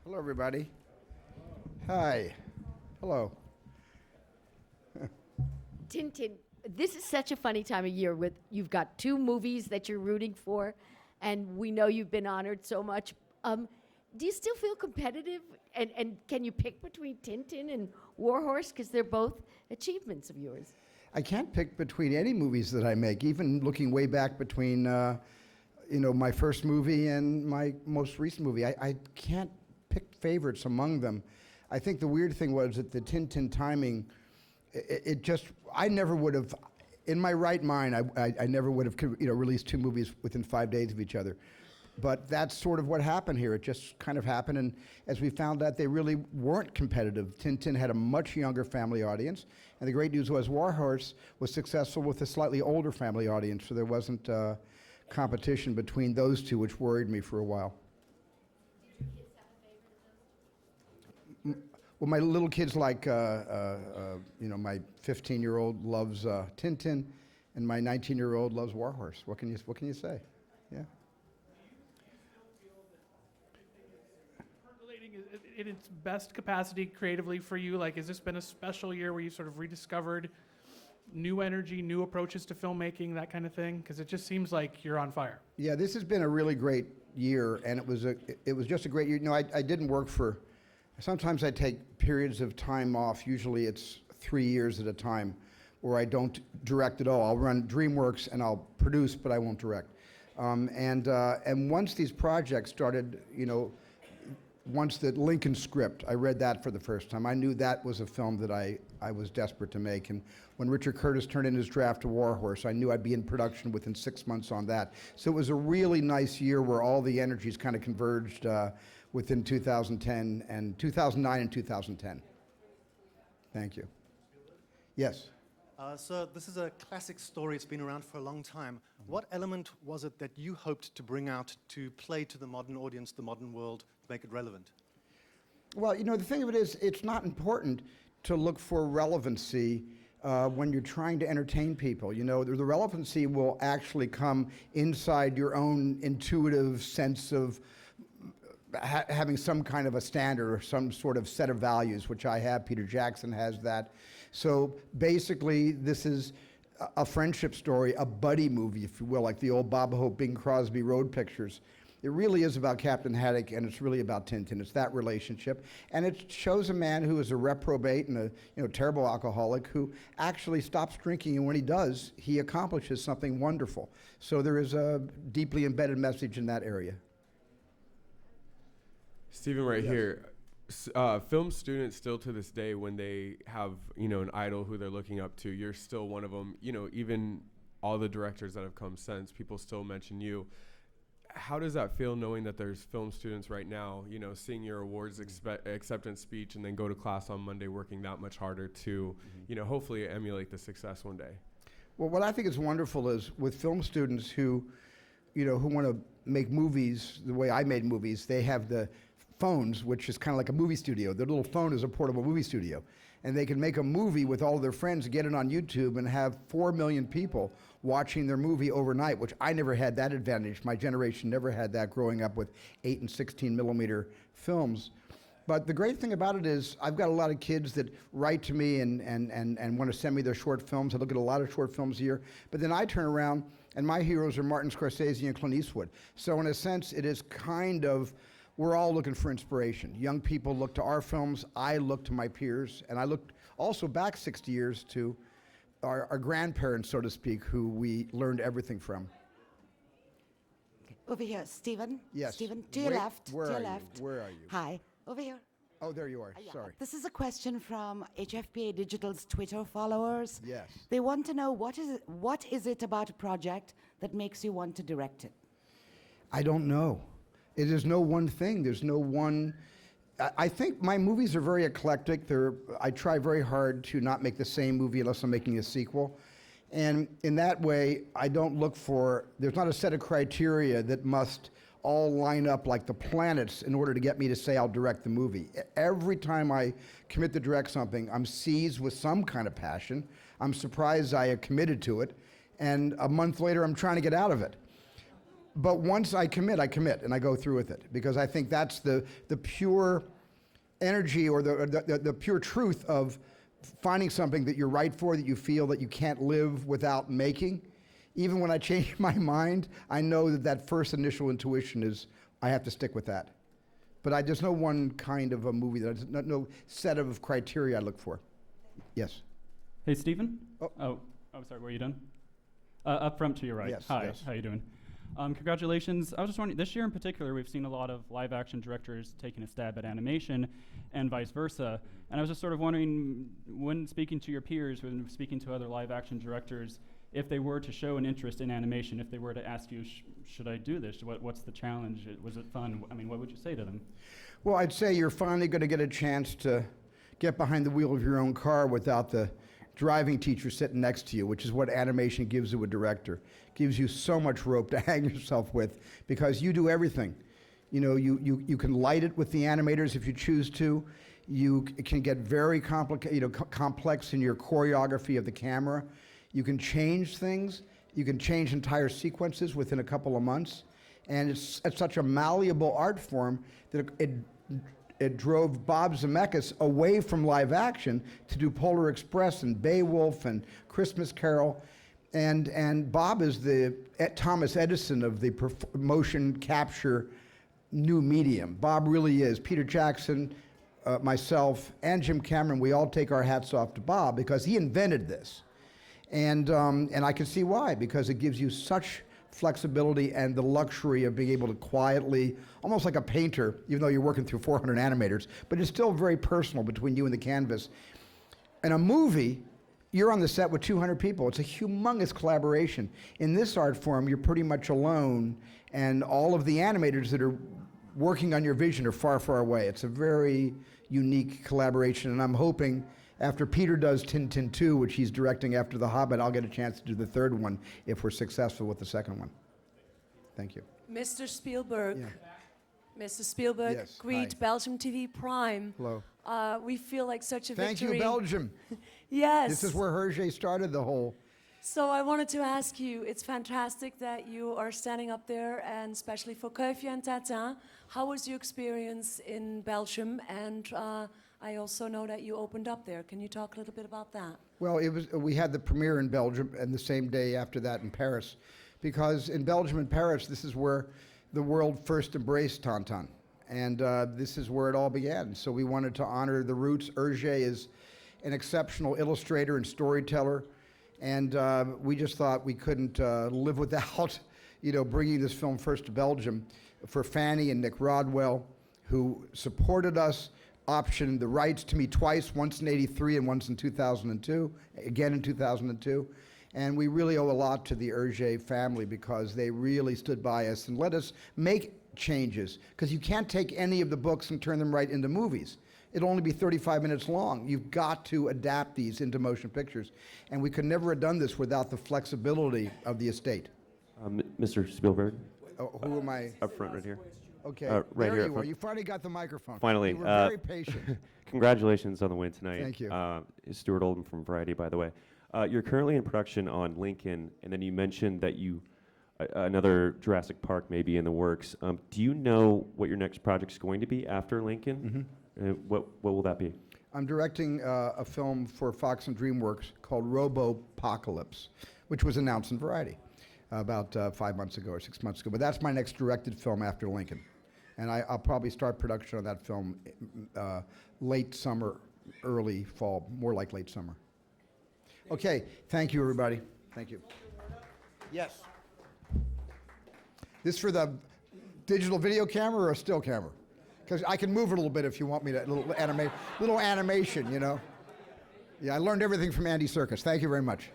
Hello, everybody. Hi. Hello. Tintin, this is such a funny time of year with you've got two movies that you're rooting for, and we know you've been honored so much. Do you still feel competitive? And can you pick between Tintin and Warhorse? Because they're both achievements of yours. I can't pick between any movies that I make, even looking way back between, my first movie and my most recent movie. I can't pick favorites among them. I think the weird thing was that the Tintin timing, I never would have, in my right mind, I never would have, released two movies within 5 days of each other. But that's sort of what happened here. It just kind of happened, and as we found out, they really weren't competitive. Tintin had a much younger family audience, and the great news was Warhorse was successful with a slightly older family audience, so there wasn't competition between those two, which worried me for a while. Did your kids have a favorite of those? Well, my little kids like, my 15-year-old loves Tintin, and my 19-year-old loves Warhorse. What can you say? Yeah. Percolating in its best capacity creatively for you? Like, has this been a special year where you sort of rediscovered new energy, new approaches to filmmaking, that kind of thing? Because it just seems like you're on fire. Yeah, this has been a really great year, and it was just a great year. I didn't work for. Sometimes I take periods of time off. Usually it's 3 years at a time, where I don't direct at all. I'll run DreamWorks and I'll produce, but I won't direct. And once these projects started, once the Lincoln script, I read that for the first time. I knew that was a film that I was desperate to make. And when Richard Curtis turned in his draft to Warhorse, I knew I'd be in production within 6 months on that. So it was a really nice year where all the energies kind of converged within 2010 and 2009 and 2010. Thank you. Yes. So this is a classic story. It's been around for a long time. What element was it that you hoped to bring out to play to the modern audience, the modern world, to make it relevant? Well, the thing of it is, it's not important to look for relevancy when you're trying to entertain people. The relevancy will actually come inside your own intuitive sense of having some kind of a standard or some sort of set of values, which I have. Peter Jackson has that. So basically, this is a friendship story, a buddy movie, if you will, like the old Bob Hope, Bing Crosby road pictures. It really is about Captain Haddock, and it's really about Tintin. It's that relationship, and it shows a man who is a reprobate and a terrible alcoholic who actually stops drinking, and when he does, he accomplishes something wonderful. So there is a deeply embedded message in that area. Stephen, right Yes. here. Film students still to this day, when they have, an idol who they're looking up to, you're still one of them. Even all the directors that have come since, people still mention you. How does that feel, knowing that there's film students right now, seeing your awards acceptance speech and then go to class on Monday working that much harder to, hopefully emulate the success one day? Well, what I think is wonderful is with film students who want to make movies the way I made movies, they have the phones, which is kind of like a movie studio. Their little phone is a portable movie studio. And they can make a movie with all of their friends, get it on YouTube, and have 4 million people watching their movie overnight, which I never had that advantage. My generation never had that growing up with 8 and 16 millimeter films. But the great thing about it is I've got a lot of kids that write to me and want to send me their short films. I look at a lot of short films a year. But then I turn around, and my heroes are Martin Scorsese and Clint Eastwood. So in a sense, it is kind of, we're all looking for inspiration. Young people look to our films. I look to my peers. And I look also back 60 years to our grandparents, so to speak, who we learned everything from. Over here, Stephen. Yes. Stephen, to your Wait, left. where to your are you? left. Where are you? Hi. Over here. Oh, there you are. Yeah. Sorry. This is a question from HFPA Digital's Twitter followers. Yes. They want to know what is it about a project that makes you want to direct it? I don't know. It is no one thing. There's no one. I think my movies are very eclectic. I try very hard to not make the same movie unless I'm making a sequel. And in that way, I don't look for, there's not a set of criteria that must all line up like the planets in order to get me to say I'll direct the movie. Every time I commit to direct something, I'm seized with some kind of passion. I'm surprised I have committed to it. And a month later, I'm trying to get out of it. But once I commit, and I go through with it, because I think that's the pure energy or the pure truth of finding something that you're right for, that you feel that you can't live without making. Even when I change my mind, I know that first initial intuition is I have to stick with that. But there's no one kind of a movie, there's no set of criteria I look for. Yes. Hey, Stephen? Oh. Sorry, were you done? Up front to your right. Yes, Hi, yes. how you doing? Congratulations. I was just wondering, this year in particular, we've seen a lot of live action directors taking a stab at animation and vice versa. And I was just sort of wondering, when speaking to your peers, when speaking to other live action directors, if they were to show an interest in animation, if they were to ask you, should I do this? What's the challenge? Was it fun? I mean, what would you say to them? Well, I'd say you're finally going to get a chance to get behind the wheel of your own car without the driving teacher sitting next to you, which is what animation gives to a director. Gives you so much rope to hang yourself with, because you do everything. You know, you can light it with the animators if you choose to. You can get very complex in your choreography of the camera. You can change things. You can change entire sequences within a couple of months. And it's such a malleable art form that it drove Bob Zemeckis away from live action to do Polar Express and Beowulf and Christmas Carol. And Bob is the Thomas Edison of the motion capture new medium. Bob really is. Peter Jackson, myself, and Jim Cameron, we all take our hats off to Bob because he invented this. And I can see why, because it gives you such flexibility and the luxury of being able to quietly, almost like a painter, even though you're working through 400 animators, but it's still very personal between you and the canvas. In a movie, you're on the set with 200 people. It's a humongous collaboration. In this art form, you're pretty much alone, and all of the animators that are working on your vision are far, far away. It's a very unique collaboration, and I'm hoping after Peter does Tintin 2, which he's directing after The Hobbit, I'll get a chance to do the third one if we're successful with the second one. Thank you. Mr. Spielberg. Yeah. Mr. Spielberg, Yes, greet hi. Belgium TV Prime. Hello. We feel like such a Thank victory. you, Belgium. Yes. This is where Hergé started the whole. So I wanted to ask you, it's fantastic that you are standing up there, and especially for Kuifje and Tintin. How was your experience in Belgium? And I also know that you opened up there. Can you talk a little bit about that? Well, we had the premiere in Belgium and the same day after that in Paris, because in Belgium and Paris, this is where the world first embraced Tintin. And this is where it all began. So we wanted to honor the roots. Hergé is an exceptional illustrator and storyteller. And we just thought we couldn't live without, bringing this film first to Belgium. For Fanny and Nick Rodwell, who supported us, optioned the rights to me twice, once in '83 and once in 2002, again in 2002. And we really owe a lot to the Hergé family because they really stood by us and let us make changes. Because you can't take any of the books and turn them right into movies. It'll only be 35 minutes long. You've got to adapt these into motion pictures. And we could never have done this without the flexibility of the estate. Mr. Spielberg, Who am I? up front right here. Okay, right there here you up are. front. You finally got the microphone. Finally, You were very patient. Congratulations on the win tonight. Thank you. Stuart Oldham from Variety, by the way. You're currently in production on Lincoln, and then you mentioned that another Jurassic Park may be in the works. Do you know what your next project's going to be after Lincoln? Mm-hmm. What will that be? I'm directing a film for Fox and DreamWorks called Robopocalypse, which was announced in Variety about 5 months ago or 6 months ago. But that's my next directed film after Lincoln. And I'll probably start production on that film late summer, early fall, more like late summer. Okay, thank you, everybody. Thank you. Yes. This for the digital video camera or a still camera? Because I can move it a little bit if you want me to, little animation, Yeah, I learned everything from Andy Serkis. Thank you very much.